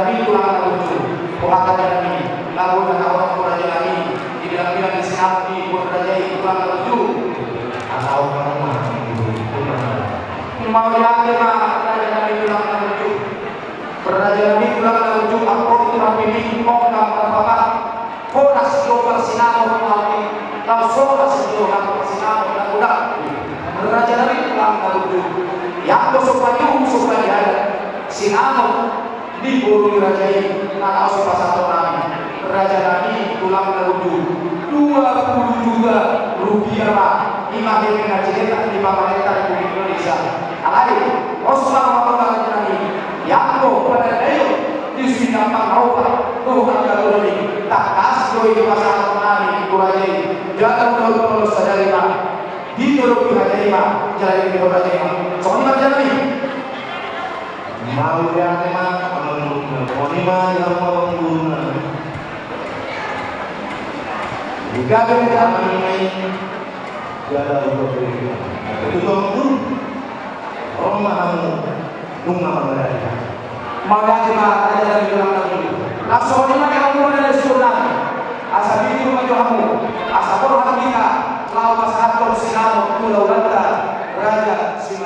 Nabi tulang lucu, Raja Nabi, lalu orang Raja Nabi, dibilang-bilang di sinapi, Raja tulang lucu, atau mana? Mau lagi mah Raja Nabi tulang lucu, Raja Nabi tulang lucu, aku itu Nabi mau nggak apa-apa, konas global sinamo Nabi, langsung kasih global sinamo udah, Raja Nabi tulang lucu, yang supaya ada sinamo di buru rajai kalau supaya satu Nabi Raja Nabi tulang lucu 20 juta rupiah pak imam yang mengajikan di pemerintah Republik Indonesia alai Rasulullah Raja Nabi yang pada dayo di sini apa kau pak Tuhan kalau ini tak kasih itu pasal Nabi rajai jangan kalau sadari pak di Republik Rajai pak jalan di Rajai pak soalnya Raja Nabi mau yang memang Konima yang mau guna jika kita mengenai jalan untuk itu pun orang mahamu bunga mereka maka kita ada di dalam lagi langsung ini mereka mau dari sunnah asal itu majuhamu asal orang kita lalu masyarakat sinau pulau Raja Sinau